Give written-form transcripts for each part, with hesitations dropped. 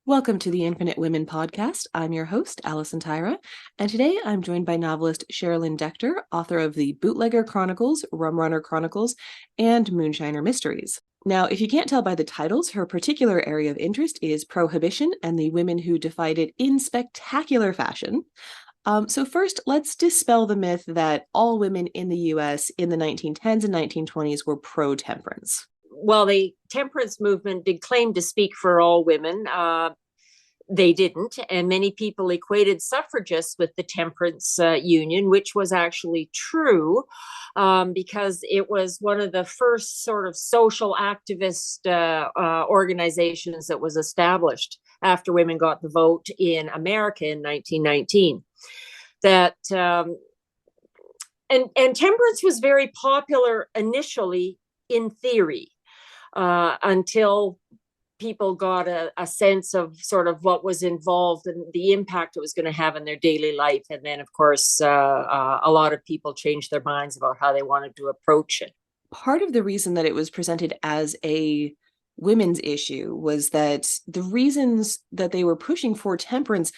Welcome to the Infinite Women podcast. I'm your host, Allison Tyra, and today I'm joined by novelist Sherilyn Decter, author of the Bootlegger Chronicles, Rum Runner Chronicles, and Moonshiner Mysteries. Now, if you can't tell by the titles, her particular area of interest is Prohibition and the women who defied it in spectacular fashion. So first, let's dispel the myth that all women in the US in the 1910s and 1920s were pro-temperance. Well, the temperance movement did claim to speak for all women. They didn't, and many people equated suffragists with the temperance union, which was actually true, because it was one of the first sort of social activist organizations that was established after women got the vote in America in 1919. That and temperance was very popular initially in theory, until people got a sense of sort of what was involved and the impact it was going to have in their daily life. And then, of course, a lot of people changed their minds about how they wanted to approach it. Part of the reason that it was presented as a women's issue was that the reasons that they were pushing for temperance,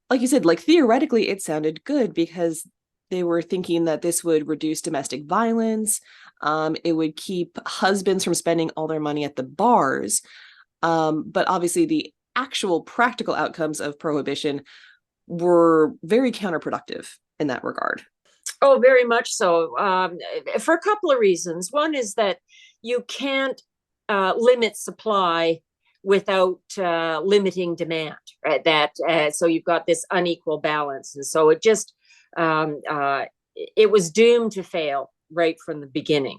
like you said, like theoretically, it sounded good because they were thinking that this would reduce domestic violence. It would keep husbands from spending all their money at the bars. But obviously the actual practical outcomes of prohibition were very counterproductive in that regard. Oh, very much so. For a couple of reasons. One is that you can't limit supply without limiting demand, right? So you've got this unequal balance. And so it was doomed to fail right from the beginning.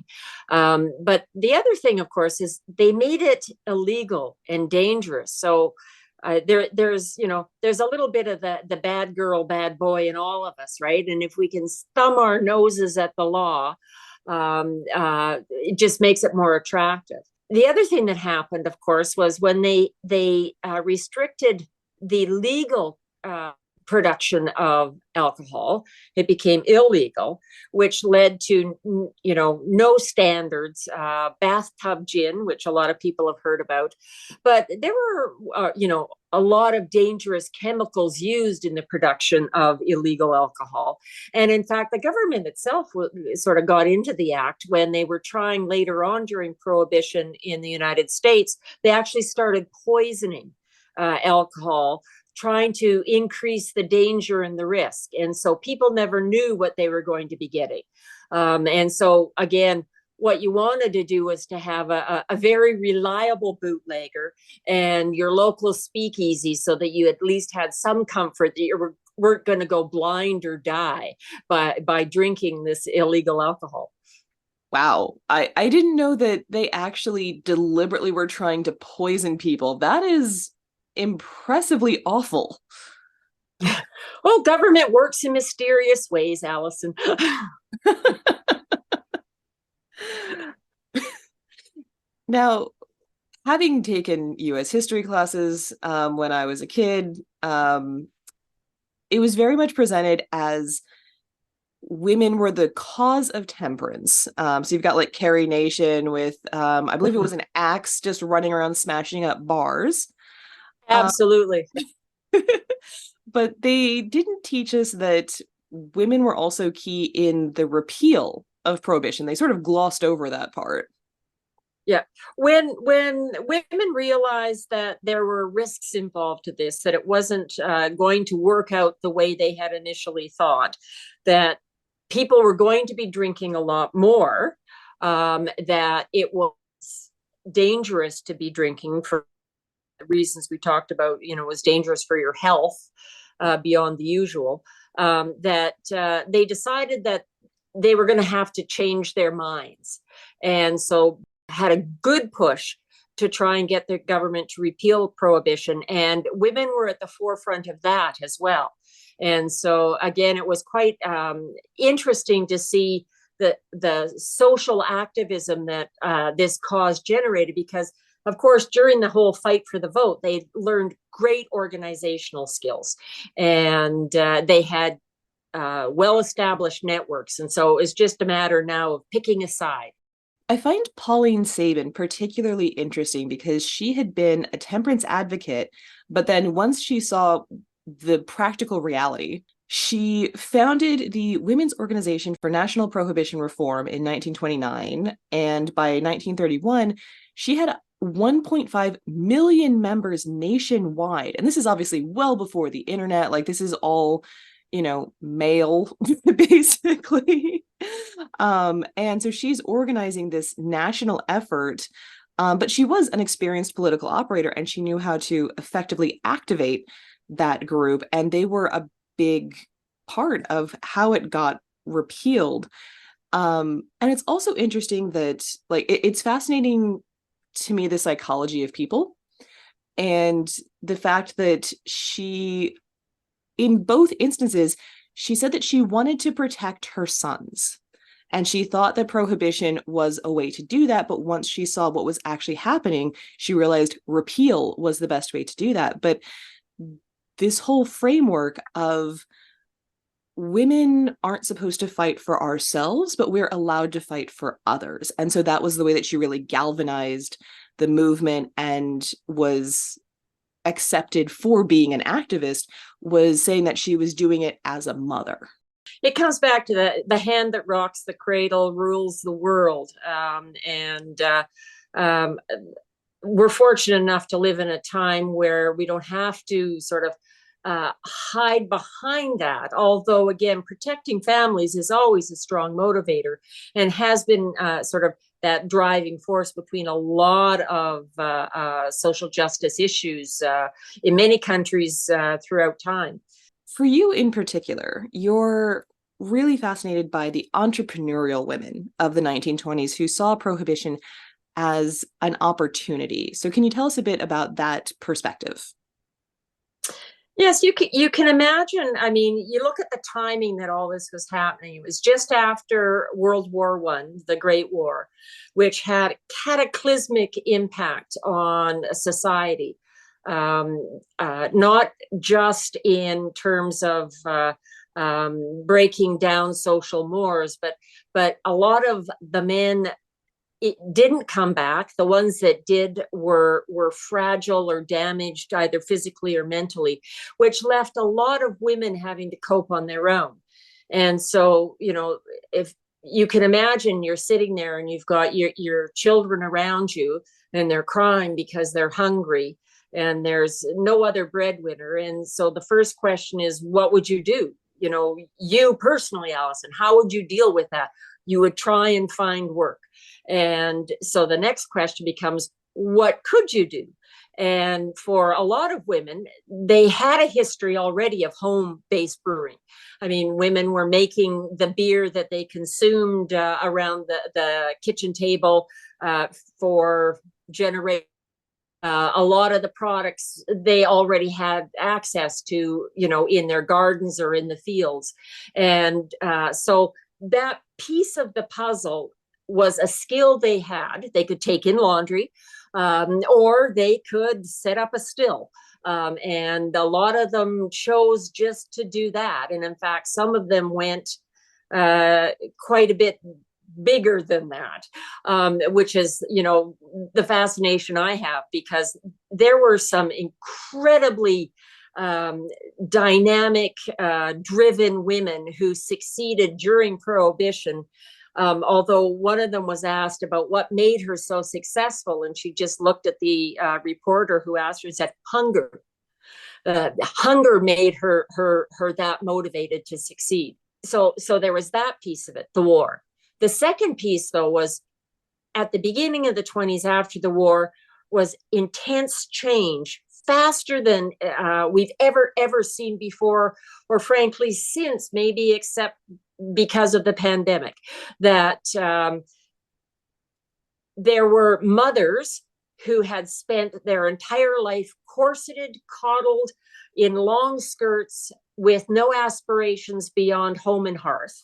But the other thing, of course, is they made it illegal and dangerous. So there's a little bit of the bad girl, bad boy in all of us, right? And if we can thumb our noses at the law, it just makes it more attractive. The other thing that happened, of course, was when they restricted the legal production of alcohol, it became illegal, which led to, no standards, bathtub gin, which a lot of people have heard about. But there were, a lot of dangerous chemicals used in the production of illegal alcohol. And in fact, the government itself sort of got into the act when they were trying later on during Prohibition in the United States. They actually started poisoning alcohol, trying to increase the danger and the risk. And so people never knew what they were going to be getting. And so, again, what you wanted to do was to have a very reliable bootlegger and your local speakeasy so that you at least had some comfort that you weren't going to go blind or die by drinking this illegal alcohol. Wow. I didn't know that they actually deliberately were trying to poison people. That is impressively awful. Oh, government works in mysterious ways, Allison. Now, having taken US history classes when I was a kid, it was very much presented as women were the cause of temperance. So you've got like Carrie Nation with, I believe it was an axe just running around smashing up bars. Absolutely. But they didn't teach us that women were also key in the repeal of prohibition. They sort of glossed over that part. Yeah. When women realized that there were risks involved to this, that it wasn't going to work out the way they had initially thought, that people were going to be drinking a lot more, that it was dangerous to be drinking for the reasons we talked about, it was dangerous for your health beyond the usual, that they decided that they were going to have to change their minds. And so had a good push to try and get the government to repeal prohibition. And women were at the forefront of that as well. And so, again, it was quite interesting to see the social activism that this cause generated, because, of course, during the whole fight for the vote, they learned great organizational skills, and they had well-established networks. And so it's just a matter now of picking a side. I find Pauline Sabin particularly interesting because she had been a temperance advocate, but then once she saw the practical reality, she founded the Women's Organization for National Prohibition Reform in 1929. And by 1931, she had 1.5 million members nationwide. And this is obviously well before the internet. Like, this is all, mail, basically. And so she's organizing this national effort. But she was an experienced political operator and she knew how to effectively activate that group. And they were a big part of how it got repealed. And it's also interesting that, like, it's fascinating to me, the psychology of people and the fact that she, in both instances, she said that she wanted to protect her sons. And she thought that prohibition was a way to do that. But once she saw what was actually happening, she realized repeal was the best way to do that. But this whole framework of women aren't supposed to fight for ourselves, but we're allowed to fight for others. And so that was the way that she really galvanized the movement and was accepted for being an activist, was saying that she was doing it as a mother. It comes back to the hand that rocks the cradle rules the world. Um, we're fortunate enough to live in a time where we don't have to sort of hide behind that. Although, again, protecting families is always a strong motivator and has been sort of that driving force between a lot of social justice issues in many countries throughout time. For you in particular, you're really fascinated by the entrepreneurial women of the 1920s who saw prohibition as an opportunity. So can you tell us a bit about that perspective? Yes, you can imagine. I mean, you look at the timing that all this was happening. It was just after World War One, the Great War, which had cataclysmic impact on society. Not just in terms of breaking down social mores, but a lot of the men, it didn't come back. The ones that did were fragile or damaged either physically or mentally, which left a lot of women having to cope on their own. And so, if you can imagine, you're sitting there and you've got your children around you and they're crying because they're hungry and there's no other breadwinner. And so the first question is, what would you do? You personally, Allison, how would you deal with that? You would try and find work. And so the next question becomes, what could you do? And for a lot of women, they had a history already of home-based brewing. I mean, women were making the beer that they consumed around the kitchen table for generations. A lot of the products they already had access to, in their gardens or in the fields. And so that piece of the puzzle was a skill they had. They could take in laundry, or they could set up a still. And a lot of them chose just to do that. And in fact, some of them went quite a bit bigger than that, which is, the fascination I have, because there were some incredibly dynamic, driven women who succeeded during Prohibition. Although one of them was asked about what made her so successful, and she just looked at the reporter who asked her and said, "Hunger." Hunger made her that motivated to succeed. So there was that piece of it, the war. The second piece, though, was at the beginning of the 20s after the war, was intense change, faster than we've ever seen before, or frankly, since, maybe except because of the pandemic, that there were mothers who had spent their entire life corseted, coddled in long skirts with no aspirations beyond home and hearth.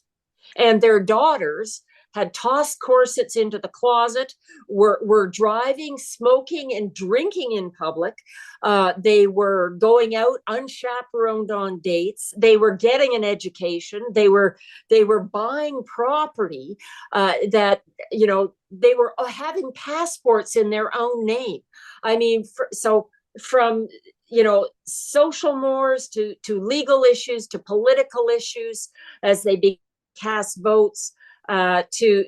And their daughters had tossed corsets into the closet, were driving, smoking, and drinking in public. They were going out unchaperoned on dates. They were getting an education. They were buying property that, they were having passports in their own name. I mean, so from social mores to legal issues to political issues as they cast votes, to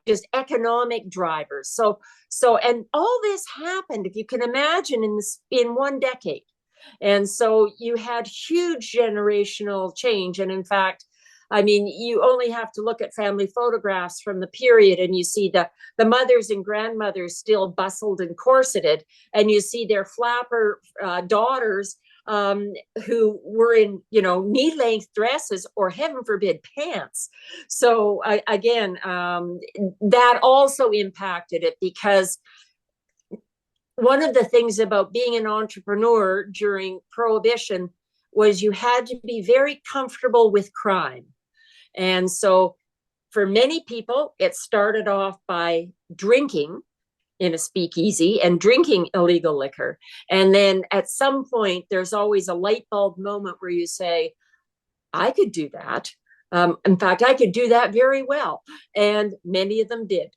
just economic drivers. And all this happened, if you can imagine, in one decade. And so you had huge generational change. And in fact, I mean, you only have to look at family photographs from the period, and you see the mothers and grandmothers still bustled and corseted, and you see their flapper daughters who were in, knee-length dresses or, heaven forbid, pants. So again, that also impacted it, because one of the things about being an entrepreneur during Prohibition was you had to be very comfortable with crime. And so for many people, it started off by drinking in a speakeasy and drinking illegal liquor. And then at some point, there's always a light bulb moment where you say, I could do that. In fact, I could do that very well. And many of them did.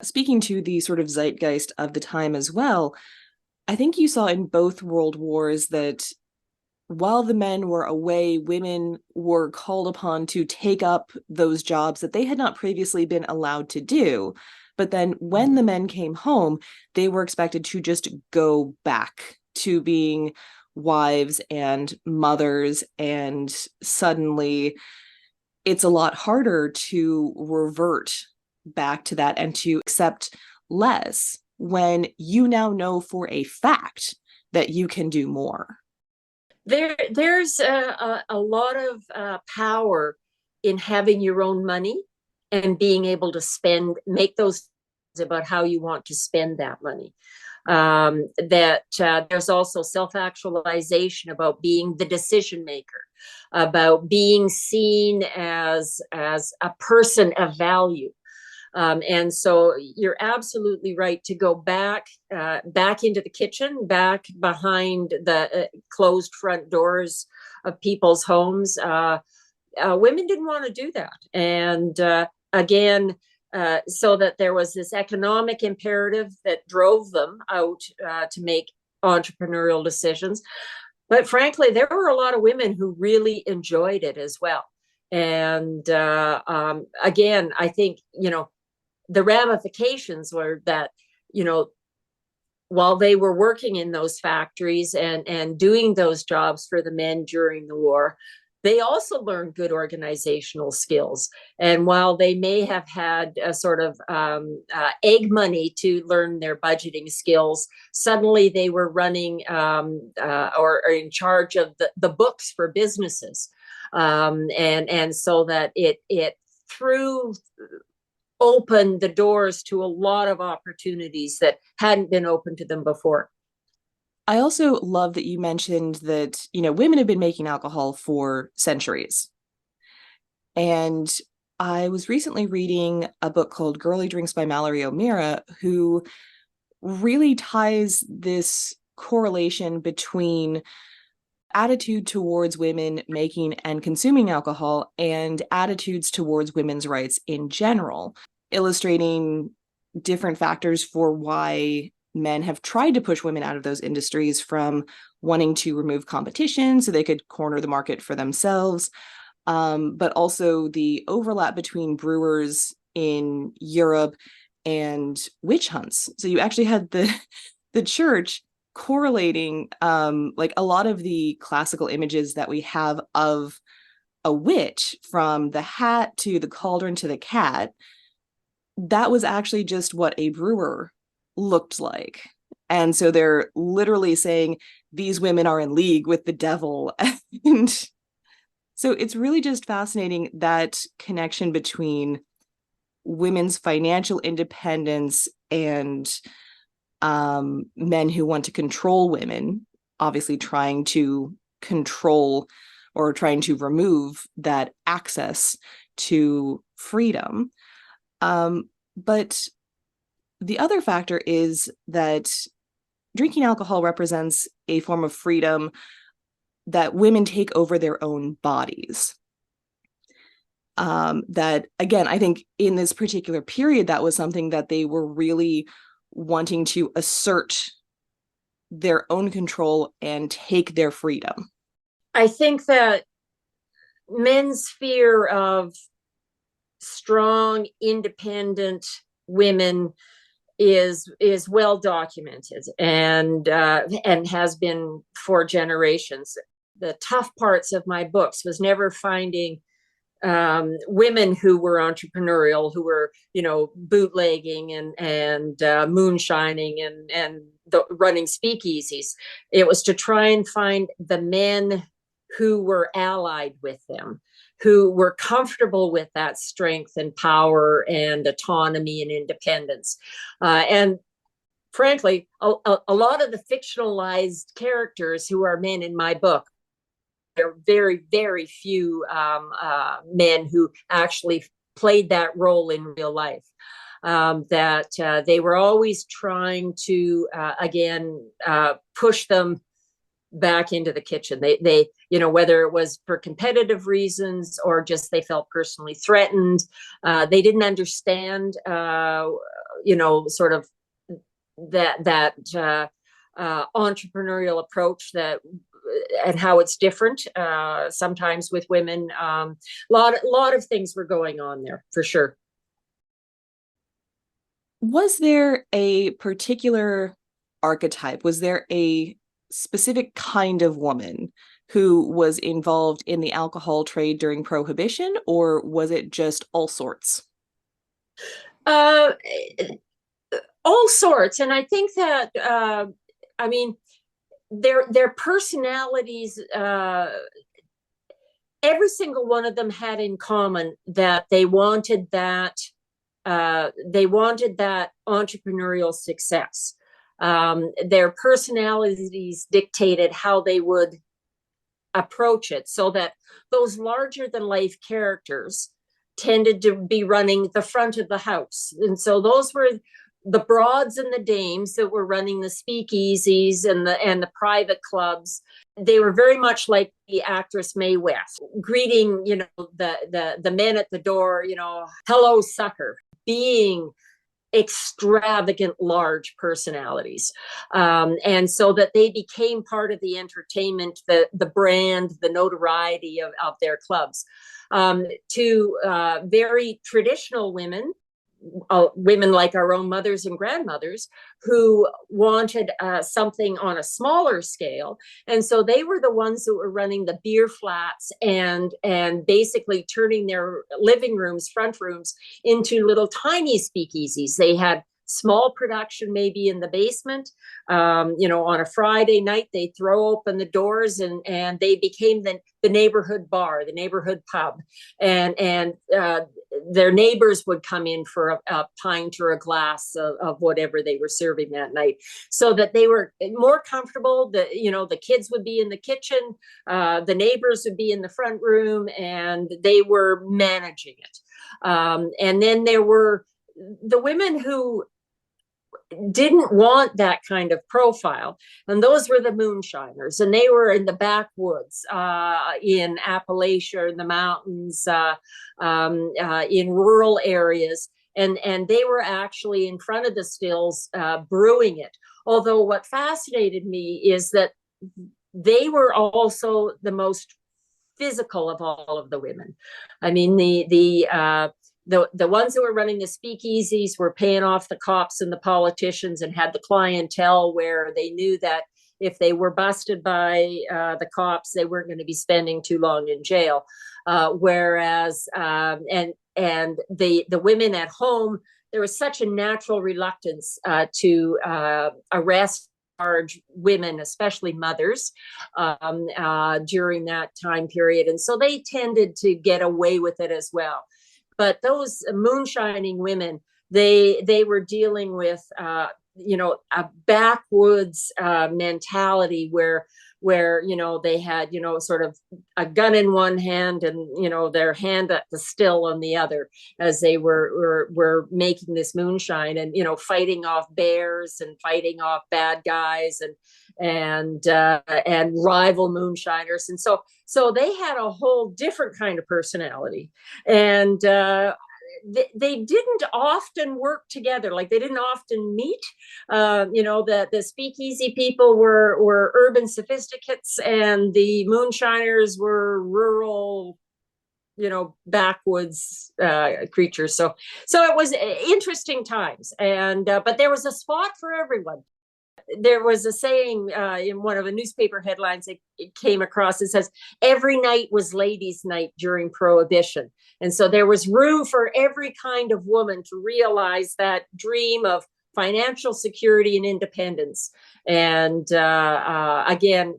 Speaking to the sort of zeitgeist of the time as well, I think you saw in both world wars that while the men were away, women were called upon to take up those jobs that they had not previously been allowed to do. But then when the men came home, they were expected to just go back to being wives and mothers. And suddenly it's a lot harder to revert back to that and to accept less when you now know for a fact that you can do more. There's a lot of power in having your own money and being able to make those about how you want to spend that money. There's also self-actualization about being the decision maker, about being seen as a person of value. And so you're absolutely right to go back into the kitchen, back behind the closed front doors of people's homes. Women didn't want to do that. And again, so that there was this economic imperative that drove them out to make entrepreneurial decisions. But frankly, there were a lot of women who really enjoyed it as well. And again, I think, the ramifications were that, while they were working in those factories and doing those jobs for the men during the war, they also learned good organizational skills. And while they may have had a sort of egg money to learn their budgeting skills, suddenly they were running or in charge of the books for businesses. And so that it threw open the doors to a lot of opportunities that hadn't been open to them before. I also love that you mentioned that, women have been making alcohol for centuries. And I was recently reading a book called Girlie Drinks by Mallory O'Meara, who really ties this correlation between attitude towards women making and consuming alcohol and attitudes towards women's rights in general, illustrating different factors for why men have tried to push women out of those industries, from wanting to remove competition so they could corner the market for themselves, but also the overlap between brewers in Europe and witch hunts. So you actually had the church correlating like a lot of the classical images that we have of a witch, from the hat to the cauldron to the cat. That was actually just what a brewer looked like. And so they're literally saying these women are in league with the devil. And so it's really just fascinating, that connection between women's financial independence and men who want to control women, obviously trying to control or trying to remove that access to freedom. But the other factor is that drinking alcohol represents a form of freedom that women take over their own bodies. That, again, I think in this particular period, that was something that they were really wanting to assert their own control and take their freedom. I think that men's fear of strong, independent women is well documented and has been for generations. The tough parts of my books was never finding women who were entrepreneurial, who were, bootlegging and moonshining and running speakeasies. It was to try and find the men who were allied with them, who were comfortable with that strength and power and autonomy and independence. And frankly, a lot of the fictionalized characters who are men in my book, there are very, very few men who actually played that role in real life. That they were always trying to, again, push them back into the kitchen. They, whether it was for competitive reasons or just they felt personally threatened. They didn't understand, sort of that entrepreneurial approach and how it's different sometimes with women. Lot of things were going on there for sure. Was there a particular archetype? Was there a specific kind of woman who was involved in the alcohol trade during Prohibition, or was it just all sorts? All sorts. And I think that, their personalities, every single one of them had in common that they wanted that entrepreneurial success. Their personalities dictated how they would approach it, so that those larger than life characters tended to be running the front of the house. And so those were the broads and the dames that were running the speakeasies and the private clubs. They were very much like the actress Mae West, greeting, the men at the door, hello, sucker, being extravagant, large personalities. And so that they became part of the entertainment, the brand, the notoriety of their clubs. To very traditional women, women like our own mothers and grandmothers, who wanted something on a smaller scale. And so they were the ones that were running the beer flats and basically turning their living rooms, front rooms, into little tiny speakeasies. They had small production maybe in the basement. On a Friday night, they throw open the doors and they became the neighborhood bar, the neighborhood pub. And their neighbors would come in for a pint or a glass of whatever they were serving that night, so that they were more comfortable. The kids would be in the kitchen, the neighbors would be in the front room, and they were managing it. And then there were the women who didn't want that kind of profile, and those were the moonshiners, and they were in the backwoods, in Appalachia, in the mountains, in rural areas, and they were actually in front of the stills, brewing it. Although what fascinated me is that they were also the most physical of all of the women. I mean, the ones that were running the speakeasies were paying off the cops and the politicians and had the clientele where they knew that if they were busted by the cops, they weren't going to be spending too long in jail. Whereas the women at home, there was such a natural reluctance to arrest large women, especially mothers, during that time period. And so they tended to get away with it as well. But those moonshining women, they were dealing with, a backwoods mentality where where, they had, sort of a gun in one hand and, their hand at the still on the other, as they were making this moonshine and, fighting off bears and fighting off bad guys and rival moonshiners. And so they had a whole different kind of personality. And they didn't often work together. Like, they didn't often meet. The speakeasy people were urban sophisticates, and the moonshiners were rural, backwoods creatures. So it was interesting times. And but there was a spot for everyone. There was a saying in one of the newspaper headlines it came across. It says, every night was ladies' night during Prohibition. And so there was room for every kind of woman to realize that dream of financial security and independence. And again,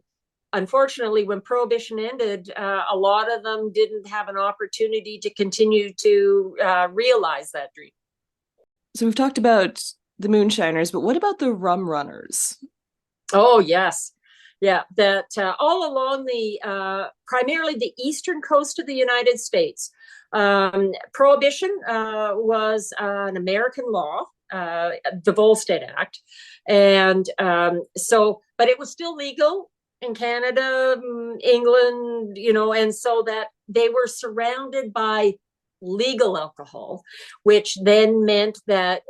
unfortunately, when Prohibition ended, a lot of them didn't have an opportunity to continue to realize that dream. So we've talked about the moonshiners, but what about the rum runners? Oh, yes. Yeah, that all along the primarily the eastern coast of the United States, Prohibition was an American law, the Volstead Act. And but it was still legal in Canada, England, and so that they were surrounded by legal alcohol, which then meant that,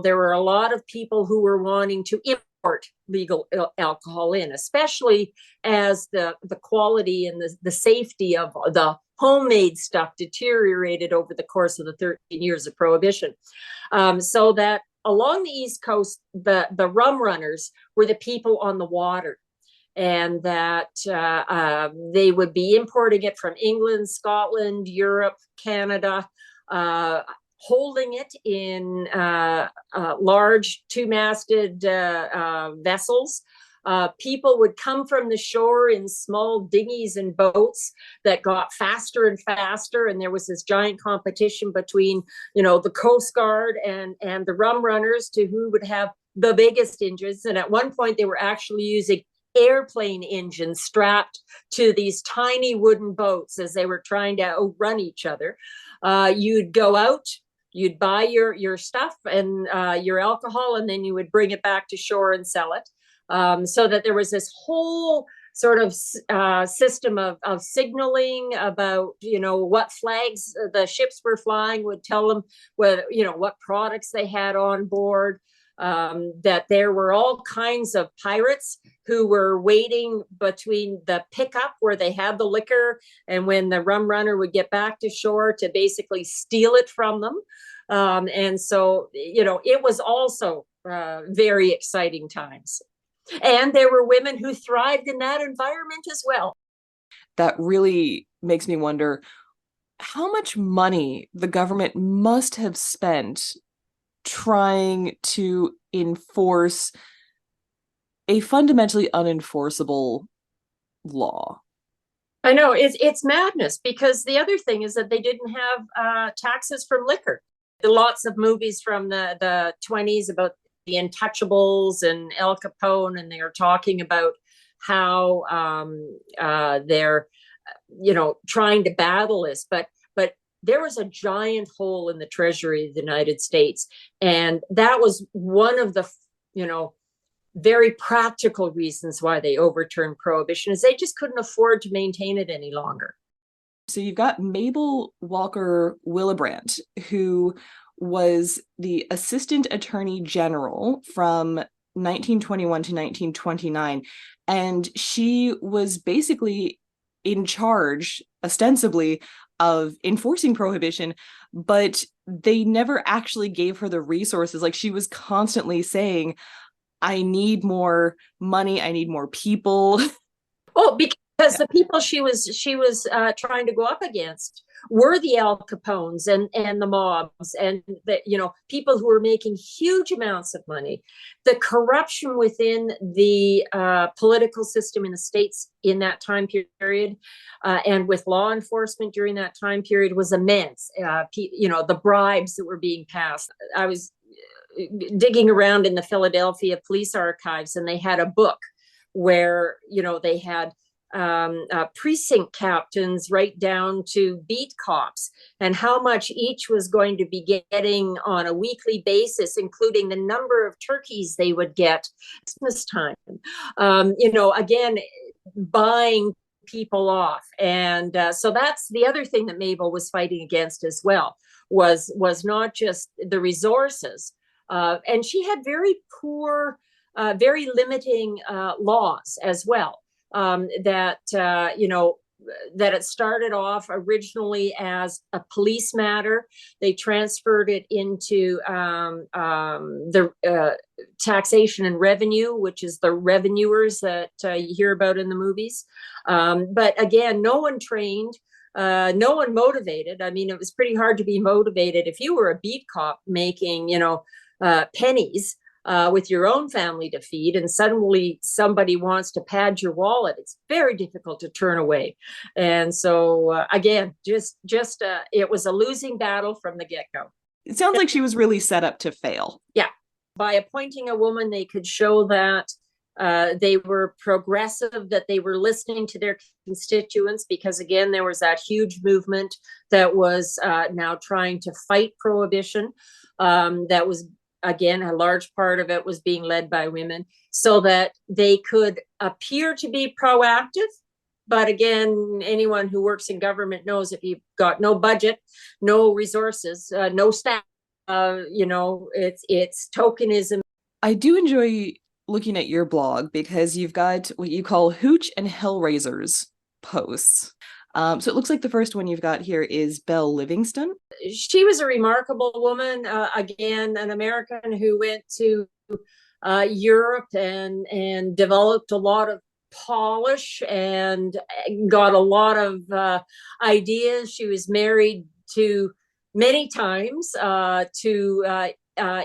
there were a lot of people who were wanting to import legal alcohol in, especially as the quality and the safety of the homemade stuff deteriorated over the course of the 13 years of Prohibition. So that along the East Coast, the rum runners were the people on the water. And that they would be importing it from England, Scotland, Europe, Canada, holding it in large two-masted vessels. People would come from the shore in small dinghies and boats that got faster and faster. And there was this giant competition between, the Coast Guard and the rum runners to who would have the biggest engines. And at one point, they were actually using airplane engines strapped to these tiny wooden boats as they were trying to outrun each other. You'd go out, you'd buy your stuff and your alcohol, and then you would bring it back to shore and sell it. So that there was this whole sort of system of signaling about, what flags the ships were flying, would tell them what products they had on board. That there were all kinds of pirates who were waiting between the pickup where they had the liquor and when the rum runner would get back to shore to basically steal it from them. And so, it was also very exciting times. And there were women who thrived in that environment as well. That really makes me wonder how much money the government must have spent trying to enforce a fundamentally unenforceable law. I know, it's madness, because the other thing is that they didn't have taxes from liquor. There are lots of movies from the 20s about the Untouchables and Al Capone, and they are talking about how they're trying to battle this, but there was a giant hole in the treasury of the United States. And that was one of the, very practical reasons why they overturned Prohibition, is they just couldn't afford to maintain it any longer. So you've got Mabel Walker Willebrandt, who was the Assistant Attorney General from 1921 to 1929. And she was basically in charge, ostensibly, of enforcing Prohibition, but they never actually gave her the resources. Like, she was constantly saying, I need more money, I need more people. Oh, because the people she was trying to go up against were the Al Capones and the mobs and the people who were making huge amounts of money. The corruption within the political system in the states in that time period and with law enforcement during that time period was immense. The bribes that were being passed. I was digging around in the Philadelphia police archives, and they had a book where, they had precinct captains right down to beat cops, and how much each was going to be getting on a weekly basis, including the number of turkeys they would get Christmas time. Again, buying people off. And so that's the other thing that Mabel was fighting against as well, was not just the resources. And she had very poor, very limiting laws as well. That it started off originally as a police matter. They transferred it into the taxation and revenue, which is the revenuers that you hear about in the movies. But again, no one trained. No one motivated. I mean, it was pretty hard to be motivated if you were a beat cop making, pennies with your own family to feed, and suddenly somebody wants to pad your wallet. It's very difficult to turn away. And so again, just it was a losing battle from the get-go. It sounds like she was really set up to fail. Yeah. By appointing a woman, they could show that they were progressive, that they were listening to their constituents, because again, there was that huge movement that was now trying to fight prohibition. That was, again, a large part of it was being led by women, so that they could appear to be proactive. But again, anyone who works in government knows if you've got no budget, no resources, no staff, it's tokenism. I do enjoy looking at your blog because you've got what you call Hooch and Hellraisers posts. So it looks like the first one you've got here is Belle Livingston. She was a remarkable woman, again, an American who went to Europe and developed a lot of polish and got a lot of ideas. She was married to many times to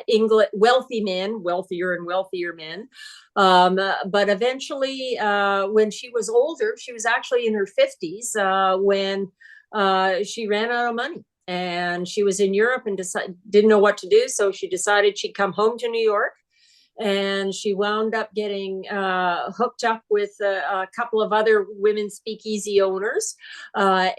England, wealthy men, wealthier and wealthier men. But eventually, when she was older, she was actually in her 50s when she ran out of money. And she was in Europe and didn't know what to do. So she decided she'd come home to New York. And she wound up getting hooked up with a couple of other women speakeasy owners. So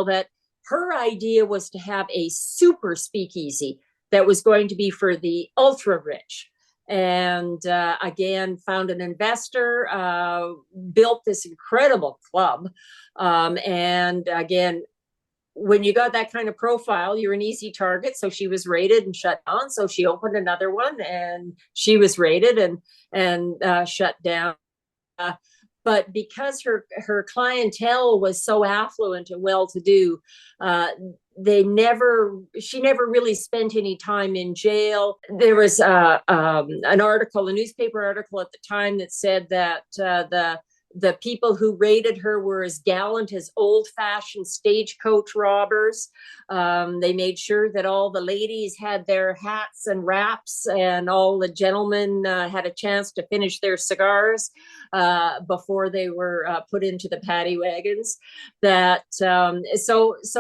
that her idea was to have a super speakeasy that was going to be for the ultra rich. And again, found an investor, built this incredible club. And again, when you got that kind of profile, you're an easy target. So she was raided and shut down. So she opened another one, and she was raided and shut down. But because her clientele was so affluent and well-to-do, she never really spent any time in jail. There was an article, a newspaper article at the time, that said that the people who raided her were as gallant as old-fashioned stagecoach robbers. They made sure that all the ladies had their hats and wraps, and all the gentlemen had a chance to finish their cigars before they were put into the paddy wagons. So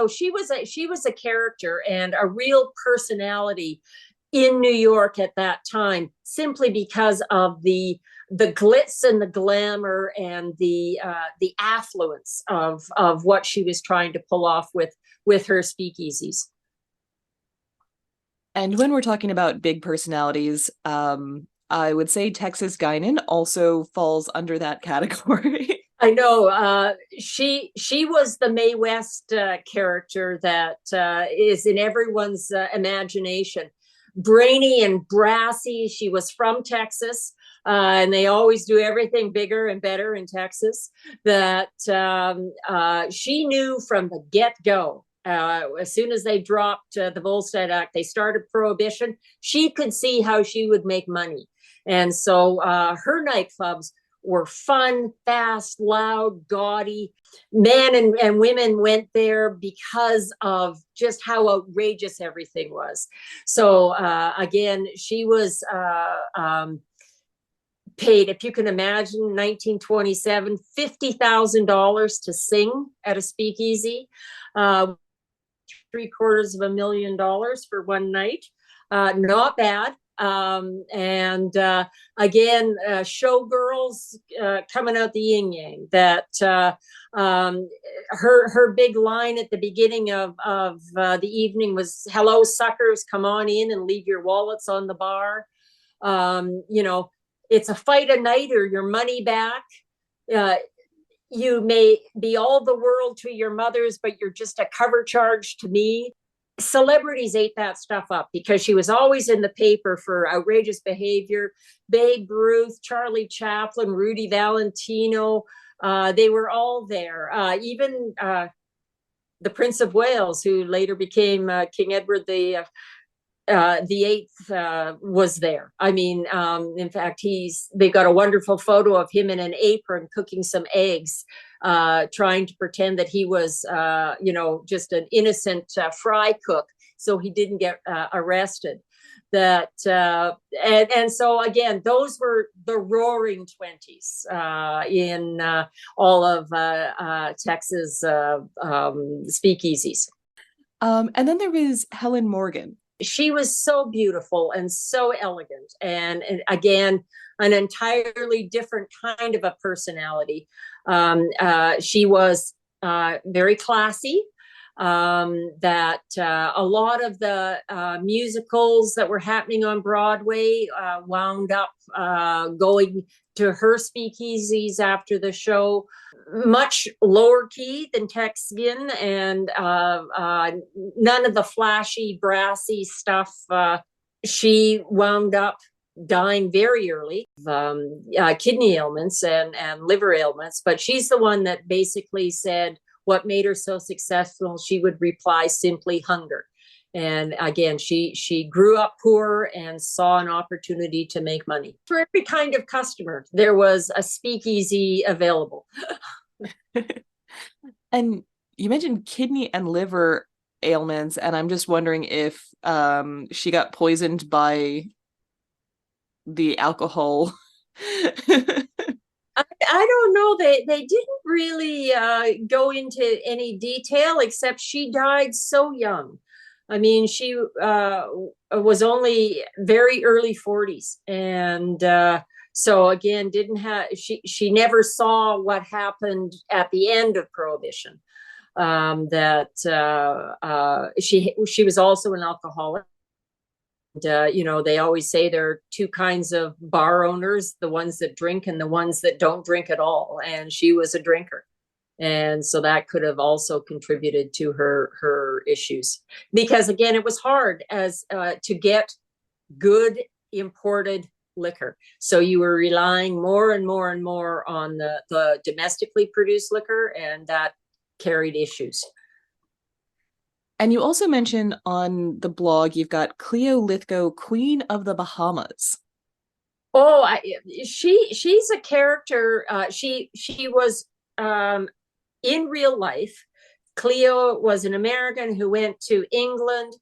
she was a character and a real personality in New York at that time, simply because of the glitz and the glamour and the affluence of what she was trying to pull off with her speakeasies. And when we're talking about big personalities, I would say Texas Guinan also falls under that category. I know. She was the Mae West character that is in everyone's imagination. Brainy and brassy. She was from Texas. And they always do everything bigger and better in Texas. That she knew from the get-go, as soon as they dropped the Volstead Act, they started Prohibition. She could see how she would make money. And so her nightclubs were fun, fast, loud, gaudy. Men and women went there because of just how outrageous everything was. So again, she was paid, if you can imagine, 1927, $50,000 to sing at a speakeasy, $750,000 for one night. Not bad. And again, showgirls coming out the yin yang. That her big line at the beginning of the evening was, "Hello, suckers, come on in and leave your wallets on the bar." You know, it's a fight a night or your money back. You may be all the world to your mothers, but you're just a cover charge to me. Celebrities ate that stuff up because she was always in the paper for outrageous behavior. Babe Ruth, Charlie Chaplin, Rudy Valentino, they were all there. Even the Prince of Wales, who later became King Edward the Eighth, was there. I mean, in fact, they got a wonderful photo of him in an apron cooking some eggs, trying to pretend that he was, just an innocent fry cook, so he didn't get arrested. That and so again, those were the roaring 20s in all of Texas speakeasies. And then there was Helen Morgan. She was so beautiful and so elegant, and again, an entirely different kind of a personality. She was very classy. That a lot of the musicals that were happening on Broadway wound up going to her speakeasies after the show. Much lower key than Texian, and none of the flashy, brassy stuff. She wound up dying very early of kidney ailments and liver ailments, but she's the one that basically said what made her so successful. She would reply simply hunger. And again, she grew up poor and saw an opportunity to make money. For every kind of customer, there was a speakeasy available. And you mentioned kidney and liver ailments, and I'm just wondering if she got poisoned by the alcohol. I don't know. They didn't really go into any detail, except she died so young. I mean, she was only very early 40s, and so again, she never saw what happened at the end of Prohibition. That she was also an alcoholic. They always say there are two kinds of bar owners: the ones that drink and the ones that don't drink at all. And she was a drinker. And so that could have also contributed to her issues, because again, it was hard to get good imported liquor. So you were relying more and more and more on the domestically produced liquor, and that carried issues. And you also mentioned on the blog, you've got Cleo Lithgow, Queen of the Bahamas. Oh, she's a character. She was in real life. Cleo was an American who went to England,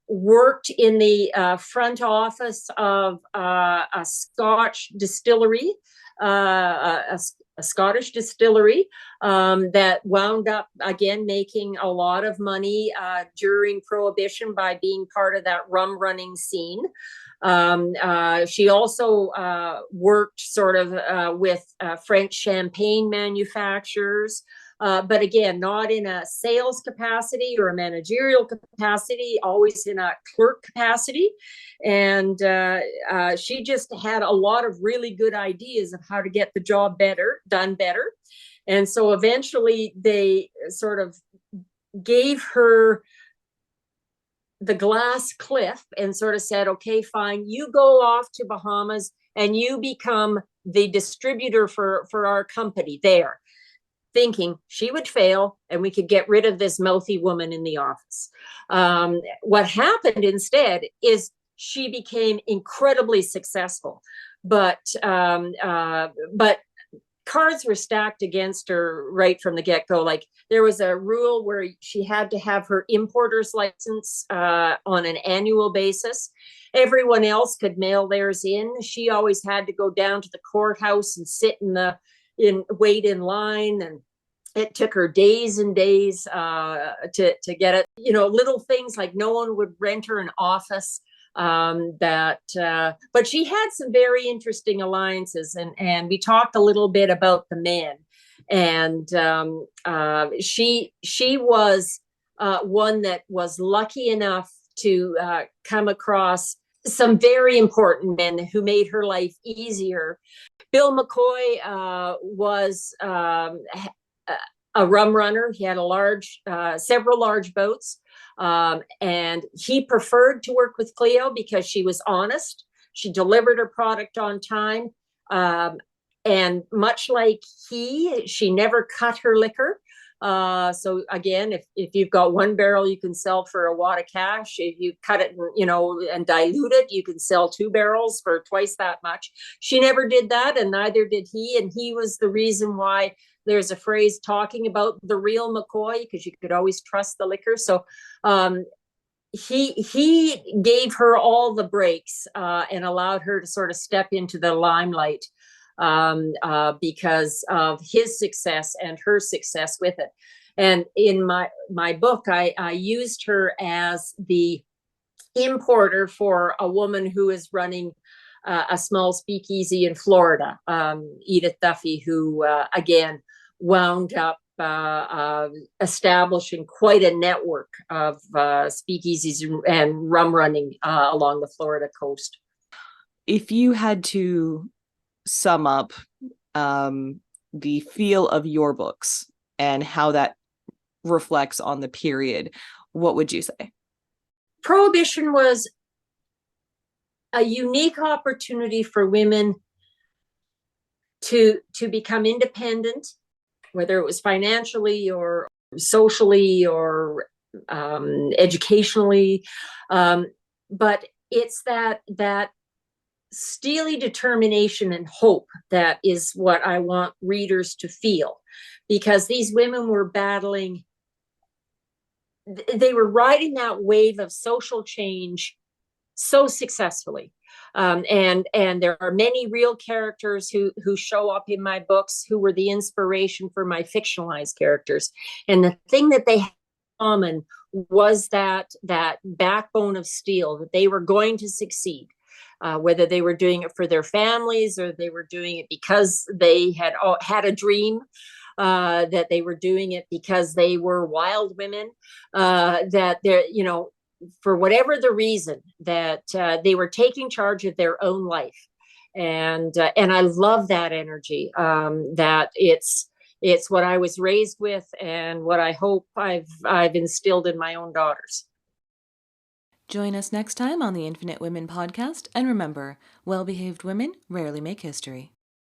worked in the front office of a Scotch distillery, a Scottish distillery that wound up again making a lot of money during Prohibition by being part of that rum running scene. She also worked sort of with French champagne manufacturers. But again, not in a sales capacity or a managerial capacity, always in a clerk capacity. And she just had a lot of really good ideas of how to get the job done better. And so eventually they sort of gave her the glass cliff and sort of said, okay, fine, you go off to Bahamas and you become the distributor for our company there. Thinking she would fail and we could get rid of this mouthy woman in the office. What happened instead is she became incredibly successful, but cards were stacked against her right from the get-go. Like, there was a rule where she had to have her importer's license on an annual basis. Everyone else could mail theirs in. She always had to go down to the courthouse and sit wait in line, and it took her days and days to get it. Little things like no one would rent her an office. But she had some very interesting alliances, and we talked a little bit about the men. And she was one that was lucky enough to come across some very important men who made her life easier. Bill McCoy was a rum runner. He had several large boats, and he preferred to work with Cleo because she was honest. She delivered her product on time, and much like she never cut her liquor. So again, if you've got one barrel you can sell for a wad of cash, if you cut it, and dilute it, you can sell 2 barrels for twice that much. She never did that, and neither did he. And he was the reason why there's a phrase talking about the real McCoy, because you could always trust the liquor. So he gave her all the breaks and allowed her to sort of step into the limelight because of his success and her success with it. And in my book, I used her as the importer for a woman who is running a small speakeasy in Florida, Edith Duffy, who again wound up establishing quite a network of speakeasies and rum running along the Florida coast. If you had to sum up the feel of your books and how that reflects on the period, what would you say? Prohibition was a unique opportunity for women to become independent, whether it was financially or socially or educationally. But it's that steely determination and hope that is what I want readers to feel, because these women were battling, they were riding that wave of social change so successfully. And there are many real characters who show up in my books who were the inspiration for my fictionalized characters. And the thing that they had in common was that backbone of steel, that they were going to succeed. Whether they were doing it for their families or they were doing it because they had a dream, that they were doing it because they were wild women, that they're, for whatever the reason, that they were taking charge of their own life. And I love that energy, that it's what I was raised with and what I hope I've instilled in my own daughters. Join us next time on the Infinite Women podcast, and remember, well-behaved women rarely make history.